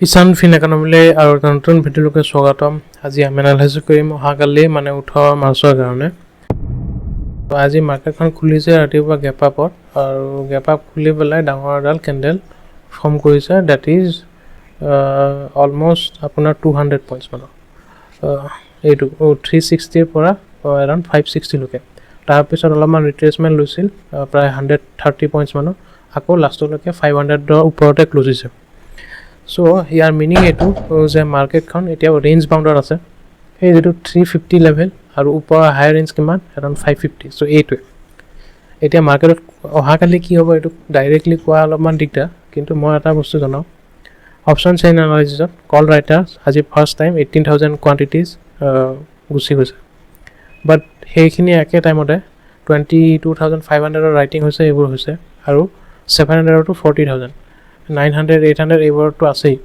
ঈশান ফিন একাডেমিলৈ আৰু এটা নতুন ভিডিঅ'লৈকে স্বাগতম। আজি আমি এনালাইচিছ কৰিম অহাকালি মানে 18 মাৰ্চৰ কাৰণে। আজি মাৰ্কেটখন খুলিছে ৰাতিপুৱা গেপ আপত আৰু গেপ আপ খুলি পেলাই ডাঙৰ এডাল কেণ্ডেল ফৰ্ম কৰিছে, ডেট ইজ অলমষ্ট আপোনাৰ 200 পইণ্টছ মানৰ। এইটো 360ৰ পৰা এৰাউণ্ড 560 লৈকে। তাৰপিছত অলপমান ৰিট্ৰেচমেণ্ট লৈছিল প্ৰায় 130 পইণ্টছ মানৰ, আকৌ লাষ্টলৈকে 500ৰ ওপৰতে ক্ল'জ হৈছে। চ' ইয়াৰ মিনিং এইটো যে মাৰ্কেটখন এতিয়া ৰেঞ্জ বাউণ্ডত আছে, সেই যিটো 350 লেভেল আৰু ওপৰৰ হাই ৰেঞ্জ কিমান এৰাউণ্ড 550। চ' এইটোৱে এতিয়া মাৰ্কেটত অহাকালি কি হ'ব এইটো ডাইৰেক্টলি কোৱা অলপমান দিগদাৰ, কিন্তু মই এটা বস্তু জনাওঁ, অপশ্যন চেইন এনালাইচিছত কল ৰাইটাৰ্ছ আজি ফাৰ্ষ্ট টাইম 18,000 কোৱান্টিটিজ গুচি গৈছে, বাট সেইখিনি একে টাইমতে 22,500ৰ ৰাইটিং হৈছে, এইবোৰ হৈছে আৰু 700 to 40,000 900 800 এইবোৰতো আছেই,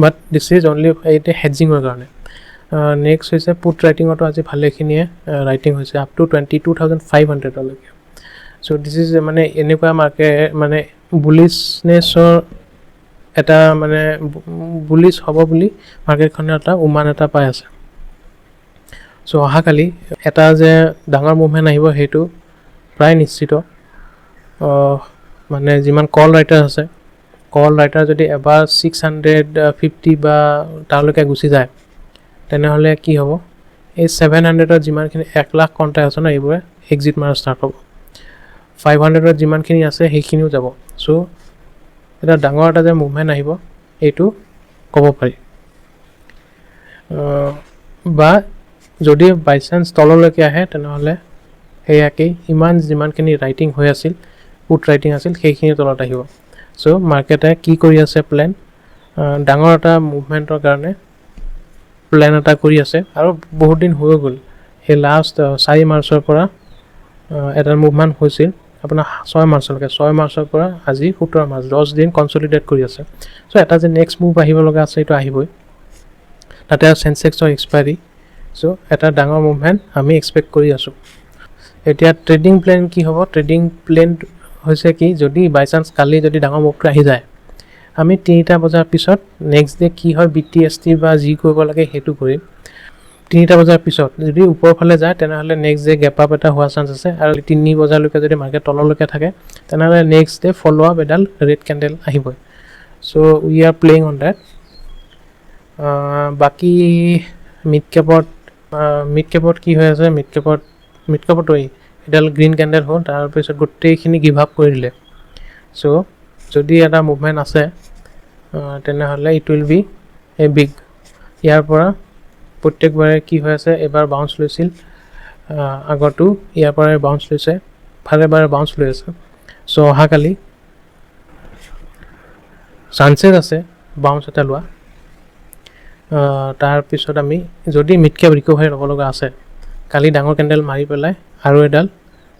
বাট দিছ ইজ অনলি এতিয়া হেডজিঙৰ কাৰণে। নেক্সট হৈছে পুট ৰাইটিঙতো আজি ভালেখিনিয়ে ৰাইটিং হৈছে আপ টু 22,500লৈকে। চ' দিছ ইজ মানে এনেকুৱা মানে বুলিছনেছৰ এটা মানে বুলিছ হ'ব বুলি মাৰ্কেটখনে এটা উমান এটা পাই আছে। চ' অহাকালি এটা যে ডাঙৰ মুভমেণ্ট আহিব সেইটো প্ৰায় নিশ্চিত। মানে যিমান কল ৰাইটাৰ আছে, কল ৰাইটাৰ যদি এবাৰ 650 বা তাৰলৈকে গুচি যায়, তেনেহ'লে কি হ'ব, এই 700ত যিমানখিনি 1 লাখ কণ্টেক্ট আছে ন, এইবোৰে এক্সিট মাৰা ষ্টাৰ্ট হ'ব। 500ত যিমানখিনি আছে সেইখিনিও যাব। চ' এটা ডাঙৰ এটা যে মুভমেণ্ট আহিব এইটো ক'ব পাৰি। বা যদি বাই চান্স তললৈকে আহে তেনেহ'লে সেয়াকেই যিমানখিনি ৰাইটিং হৈ আছিল, পুট ৰাইটিং আছিল, সেইখিনি তলত আহিব। চ' মাৰ্কেটে কি কৰি আছে প্লেন, ডাঙৰ এটা মুভমেণ্টৰ কাৰণে প্লেন এটা কৰি আছে আৰু বহুত দিন হৈ গ'ল। সেই লাষ্ট 4 মাৰ্চৰ পৰা এটা মুভমেণ্ট হৈছিল আপোনাৰ 6 মাৰ্চলৈকে, 6 মাৰ্চৰ পৰা আজি 17 মাৰ্চ 10 দিন কনচলিডেট কৰি আছে। চ' এটা যে নেক্সট মুভ আহিব লগা আছে এইটো আহিবই, তাতে চেনচেক্সৰ এক্সপায়াৰী। চ' এটা ডাঙৰ মুভমেণ্ট আমি এক্সপেক্ট কৰি আছোঁ। এতিয়া ট্ৰেডিং প্লেন কি হ'ব, ট্ৰেডিং প্লেন হৈছে কি, যদি বাই চান্স কালি যদি ডাঙৰ মুভটো আহি যায়, আমি 3টা বজাৰ পিছত নেক্সট ডে কি হয় BTST বা যি কৰিব লাগে সেইটো কৰিম। 3টা বজাৰ পিছত যদি ওপৰৰ ফালে যায় তেনেহ'লে নেক্সট ডে গেপ আপ এটা হোৱাৰ চান্স আছে, আৰু 3 বজালৈকে যদি মাৰ্কেট তললৈকে থাকে তেনেহ'লে নেক্সট ডে ফ'ল' আপ এডাল ৰেড কেণ্ডেল আহিবই। So' we are playing on that. বাকী মিড কেপত কি হৈ আছে, মিড কেপতো এডাল গ্ৰীণ কেণ্ডেল হ'ল, তাৰপিছত গোটেইখিনি গিভ আপ কৰি দিলে। চ' যদি এটা মুভমেণ্ট আছে তেনেহ'লে it will be a big. ইয়াৰ পৰা প্ৰত্যেকবাৰে কি হৈ আছে, এবাৰ বাউন্স লৈছিল, আগতো ইয়াৰ পৰাই বাউন্স লৈছে, বাৰে বাউন্স লৈ আছে। চ' অহাকালি চান্সেছ আছে বাউন্স এটা লোৱা। তাৰপিছত আমি যদি মিড কেপ ৰিকভাৰী ল'ব লগা আছে, কালি ডাঙৰ কেণ্ডেল মাৰি পেলাই আৰু এডাল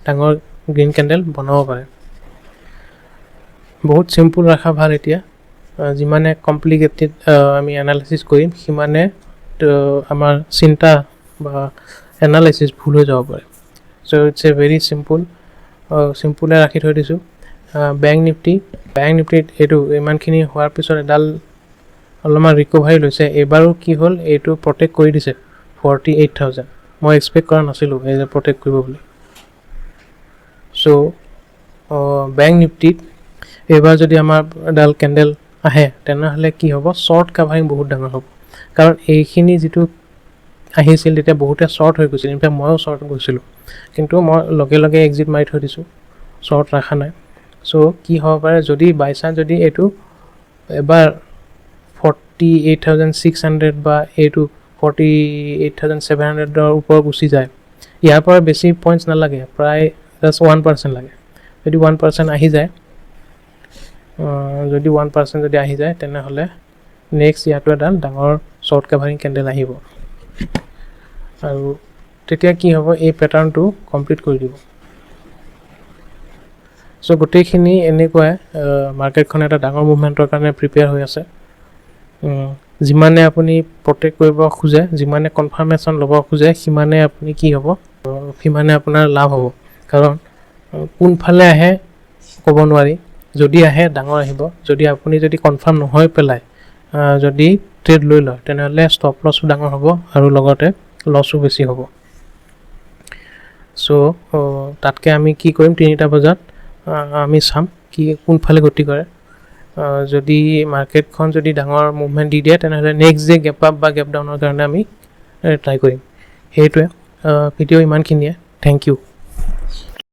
ডাঙৰ গ্ৰীণ কেণ্ডেল বনাব পাৰে। বহুত চিম্পুল ৰখা ভাল। এতিয়া যিমানে কমপ্লিকেটেড আমি এনালাইচিছ কৰিম সিমানে আমাৰ চিন্তা বা এনালাইচিছ ভুল হৈ যাব পাৰে। চ' ইটছ এ ভেৰি চিম্পুলে ৰাখি থৈ দিছোঁ। বেংক নিফটিত এইটো ইমানখিনি হোৱাৰ পিছত এডাল অলপমান ৰিকভাৰী লৈছে। এইবাৰো কি হ'ল, এইটো প্ৰটেক্ট কৰি দিছে 48,000। মই এক্সপেক্ট কৰা নাছিলোঁ এই যে প্ৰটেক্ট কৰিব বুলি। চ' বেংক নিফটিত এইবাৰ যদি আমাৰ এডাল কেণ্ডেল আহে তেনেহ'লে কি হ'ব, শ্বৰ্ট কাভাৰিং বহুত ডাঙৰ হ'ব। কাৰণ এইখিনি যিটো আহিছিল তেতিয়া বহুতে শ্বৰ্ট হৈ গৈছিল, ইনফেক্ট ময়ো শ্বৰ্ট গৈছিলোঁ, কিন্তু মই লগে লগে এক্সিট মাৰি থৈ দিছোঁ, শ্বৰ্ট ৰখা নাই। চ' কি হ'ব পাৰে, যদি বাই চান্স যদি এইটো এবাৰ 48,600 বা এইটো 48,700ৰ ওপৰত গুচি যায়, ইয়াৰ পৰা বেছি পইণ্টছ নালাগে, প্ৰায় জাষ্ট 1% লাগে। যদি 1% আহি যায়, যদি আহি যায় তেনেহ'লে নেক্সট ইয়াতো এডাল ডাঙৰ শ্বৰ্ট কাভাৰিং কেণ্ডেল আহিব, আৰু তেতিয়া কি হ'ব, এই পেটাৰ্ণটো কমপ্লিট কৰি দিব। চ' গোটেইখিনি এনেকুৱাই মাৰ্কেটখন এটা ডাঙৰ মুভমেণ্টৰ কাৰণে প্ৰিপেয়াৰ হৈ আছে। যিমানে আপুনি প্ৰটেক্ট কৰিব খোজে, যিমানে কনফাৰ্মেশ্যন ল'ব খোজে, সিমানে আপুনি কি হ'ব, সিমানে আপোনাৰ লাভ হ'ব। কাৰণ কোনফালে আহে ক'ব নোৱাৰি, যদি আহে ডাঙৰ আহিব, যদি আপুনি কনফাৰ্ম নহয় পেলাই যদি ট্ৰেড লৈ লয় তেনেহ'লে ষ্টপ লছো ডাঙৰ হ'ব আৰু লগতে লছো বেছি হ'ব। চ' তাতকৈ আমি কি কৰিম 3টা বজাত আমি চাম কি কোনফালে গতি কৰে। যদি মাৰ্কেটখন যদি ডাঙৰ মুভমেণ্ট দি দিয়ে তেনেহ'লে নেক্সট ডে গেপ আপ বা গেপ ডাউনৰ কাৰণে আমি ট্ৰাই কৰিম। সেইটোৱে ভিডিঅ' ইমানখিনিয়ে। Thank U.